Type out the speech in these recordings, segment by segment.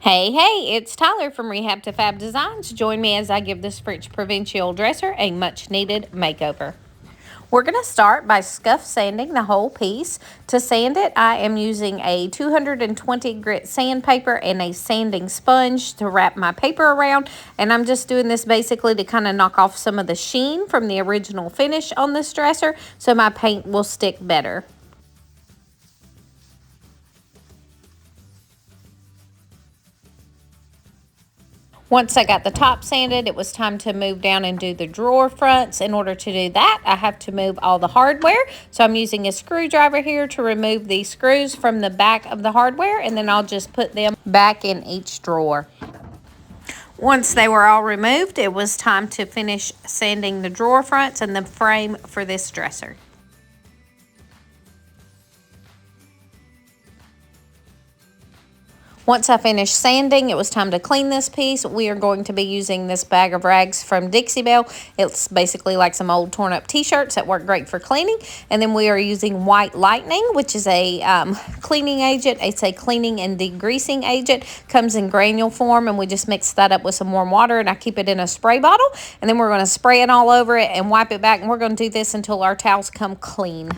Hey, hey, it's Tyler from Rehab to Fab Designs. Join me as I give this French Provincial dresser a much needed makeover. We're going to start by scuff sanding the whole piece. To sand it, I am using a 220 grit sandpaper and a sanding sponge to wrap my paper around. And I'm just doing this basically to kind of knock off some of the sheen from the original finish on this dresser so my paint will stick better. Once I got the top sanded, it was time to move down and do the drawer fronts. In order to do that, I have to move all the hardware. So I'm using a screwdriver here to remove the screws from the back of the hardware, and then I'll just put them back in each drawer. Once they were all removed, it was time to finish sanding the drawer fronts and the frame for this dresser. Once I finished sanding, it was time to clean this piece. We are going to be using this bag of rags from Dixie Belle. It's basically like some old torn up t-shirts that work great for cleaning. And then we are using White Lightning, which is a cleaning agent. It's a cleaning and degreasing agent. Comes in granule form, and we just mix that up with some warm water, and I keep it in a spray bottle. And then we're going to spray it all over it and wipe it back, and we're going to do this until our towels come clean.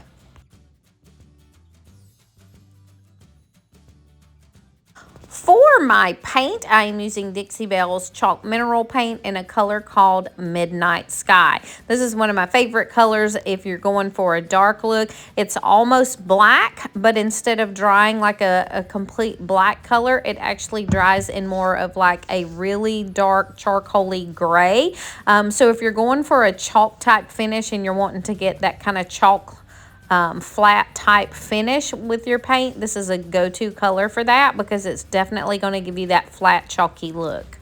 For my paint, I am using Dixie Belle's Chalk Mineral Paint in a color called Midnight Sky. This is one of my favorite colors if you're going for a dark look. It's almost black, but instead of drying like a complete black color, it actually dries in more of like a really dark charcoaly gray. So if you're going for a chalk type finish and you're wanting to get that kind of chalk flat type finish with your paint, this is a go-to color for that because it's definitely going to give you that flat chalky look.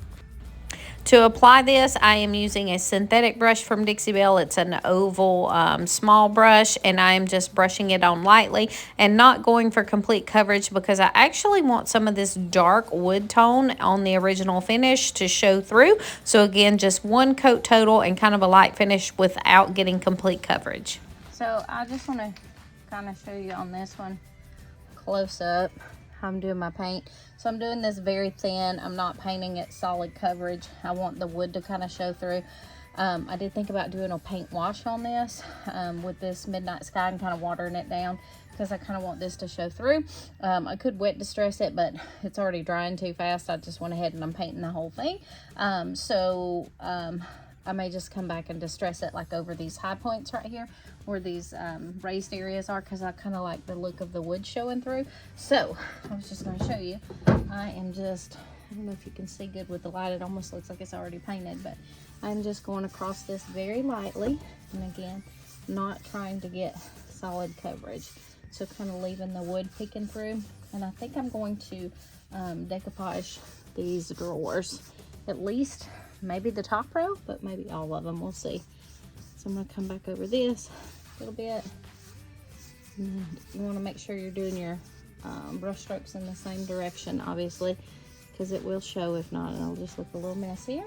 To apply this, I am using a synthetic brush from Dixie Belle. It's an oval small brush, and I am just brushing it on lightly and not going for complete coverage because I actually want some of this dark wood tone on the original finish to show through. So again, just one coat total and kind of a light finish without getting complete coverage. So I just want to kind of show you on this one close up how I'm doing my paint. So I'm doing this very thin. I'm not painting it solid coverage. I want the wood to kind of show through. I did think about doing a paint wash on this with this Midnight Sky and kind of watering it down because I kind of want this to show through. I could wet distress it, but it's already drying too fast. I just went ahead and I'm painting the whole thing. I may just come back and distress it like over these high points right here where these raised areas are because I kind of like the look of the wood showing through. So I was just going to show you. I don't know if you can see good with the light. It almost looks like it's already painted, but I'm just going across this very lightly. And again, not trying to get solid coverage. So kind of leaving the wood peeking through. And I think I'm going to decoupage these drawers. At least maybe the top row, but maybe all of them. We'll see. So I'm going to come back over this a little bit. And you want to make sure you're doing your brush strokes in the same direction, obviously, because it will show. If not, it'll just look a little messier.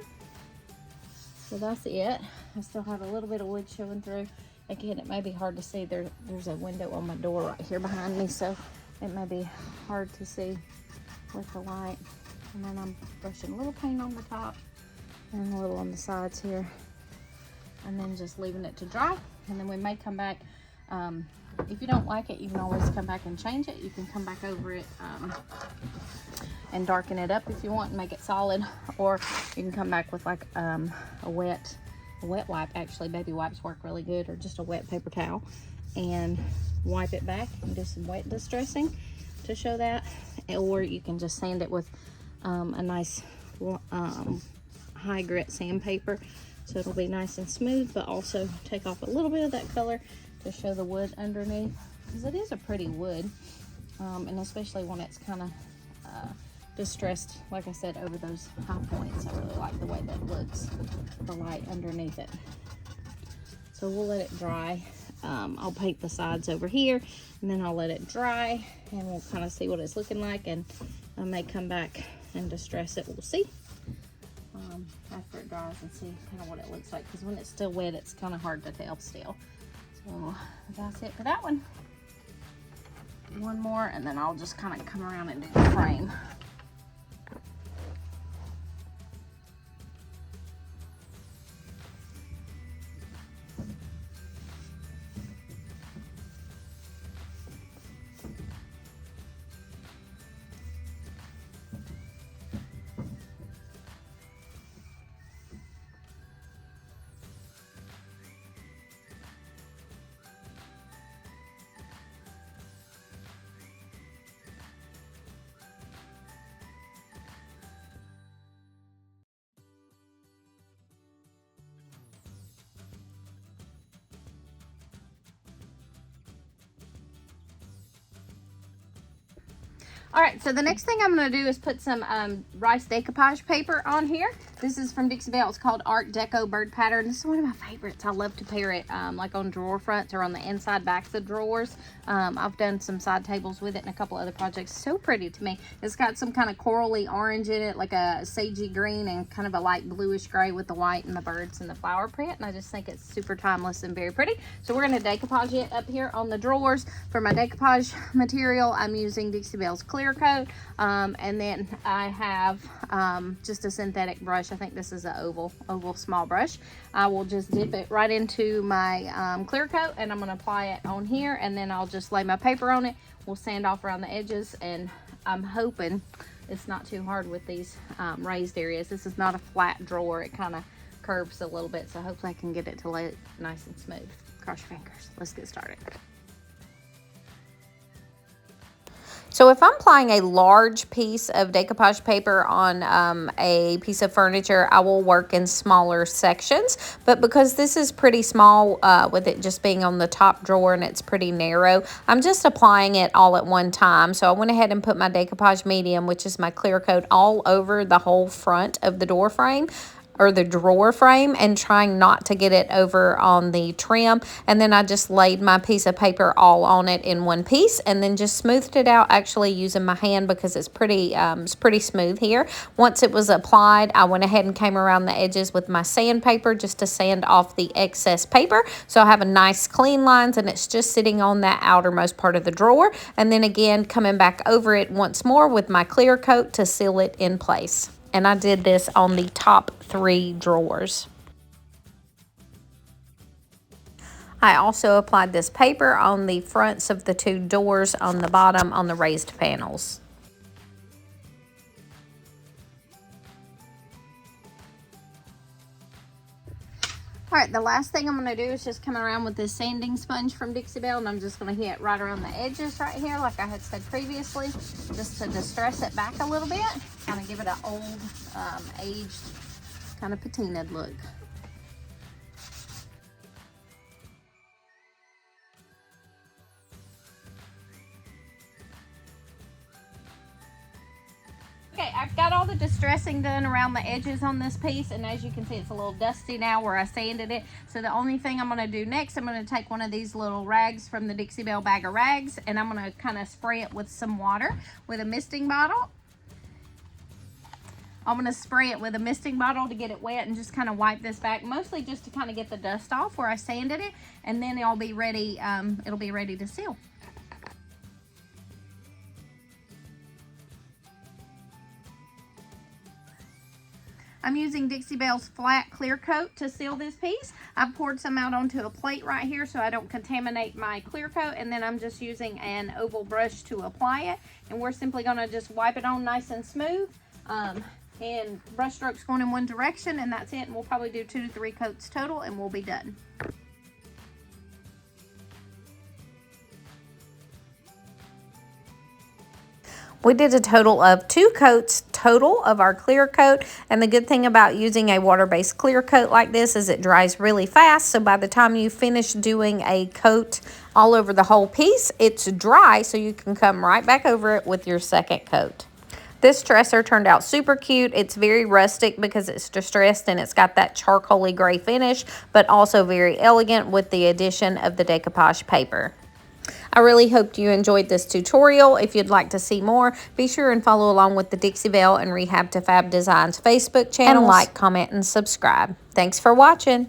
So that's it. I still have a little bit of wood showing through. Again, it may be hard to see. There's a window on my door right here behind me, so it may be hard to see with the light. And then I'm brushing a little paint on the top and a little on the sides here, and then just leaving it to dry. And then we may come back, if you don't like it, you can always come back and change it. You can come back over it and darken it up if you want and make it solid, or you can come back with like a wet wipe. Actually, baby wipes work really good, or just a wet paper towel, and wipe it back and do some wet distressing to show that. Or you can just sand it with a nice high grit sandpaper, so it'll be nice and smooth, but also take off a little bit of that color to show the wood underneath, because it is a pretty wood, and especially when it's kind of distressed, like I said, over those high points. I really like the way that looks, the light underneath it. So we'll let it dry. I'll paint the sides over here, and then I'll let it dry, and we'll kind of see what it's looking like, and I may come back and distress it. We'll see after it dries and see kind of what it looks like, because when it's still wet, it's kind of hard to tell still. So that's it for that one. One more, and then I'll just kind of come around and do the frame. All right, so the next thing I'm going to do is put some rice decoupage paper on here. This is from Dixie Belle. It's called Art Deco Bird Pattern. This is one of my favorites. I love to pair it like on drawer fronts or on the inside backs of drawers. I've done some side tables with it and a couple other projects. So pretty to me. It's got some kind of corally orange in it, like a sagey green and kind of a light bluish gray with the white and the birds and the flower print. And I just think it's super timeless and very pretty. So we're going to decoupage it up here on the drawers. For my decoupage material, I'm using Dixie Belle's Clear Coat, and then I have just a synthetic brush. I think this is an oval small brush. I will just dip it right into my clear coat, and I'm going to apply it on here, and then I'll just lay my paper on it. We'll sand off around the edges, and I'm hoping it's not too hard with these raised areas. This is not a flat drawer. It kind of curves a little bit, so hopefully I can get it to lay it nice and smooth. Cross your fingers. Let's get started. So if I'm applying a large piece of decoupage paper on a piece of furniture, I will work in smaller sections. But because this is pretty small, with it just being on the top drawer and it's pretty narrow, I'm just applying it all at one time. So I went ahead and put my decoupage medium, which is my clear coat, all over the whole front of the door frame, or the drawer frame, and trying not to get it over on the trim. And then I just laid my piece of paper all on it in one piece, and then just smoothed it out, actually using my hand because it's pretty smooth here. Once it was applied, I went ahead and came around the edges with my sandpaper just to sand off the excess paper, so I have a nice clean lines, and it's just sitting on that outermost part of the drawer. And then again, coming back over it once more with my clear coat to seal it in place. And I did this on the top 3 drawers. I also applied this paper on the fronts of the 2 doors on the bottom on the raised panels. All right, the last thing I'm going to do is just come around with this sanding sponge from Dixie Belle, and I'm just going to hit right around the edges right here, like I had said previously, just to distress it back a little bit, kind of give it an old, aged, kind of patinaed look. Okay, I've got all the distressing done around the edges on this piece, and as you can see, it's a little dusty now where I sanded it. So the only thing I'm going to do next, I'm going to take one of these little rags from the Dixie Belle bag of rags, and I'm going to kind of spray it with some water with a misting bottle. I'm going to spray it with a misting bottle to get it wet and just kind of wipe this back, mostly just to kind of get the dust off where I sanded it, and then it'll be ready to seal. I'm using Dixie Belle's flat clear coat to seal this piece. I've poured some out onto a plate right here so I don't contaminate my clear coat, and then I'm just using an oval brush to apply it, and we're simply going to just wipe it on nice and smooth, and brush strokes going in one direction, and that's it. And we'll probably do 2 to 3 coats total, and we'll be done. We did a total of 2 coats total of our clear coat, and the good thing about using a water-based clear coat like this is it dries really fast, so by the time you finish doing a coat all over the whole piece, it's dry, so you can come right back over it with your second coat. This dresser turned out super cute. It's very rustic because it's distressed and it's got that charcoaly gray finish, but also very elegant with the addition of the decoupage paper. I really hoped you enjoyed this tutorial. If you'd like to see more, be sure and follow along with the Dixie Belle and Rehab to Fab Designs Facebook channel. And like, comment, and subscribe. Thanks for watching.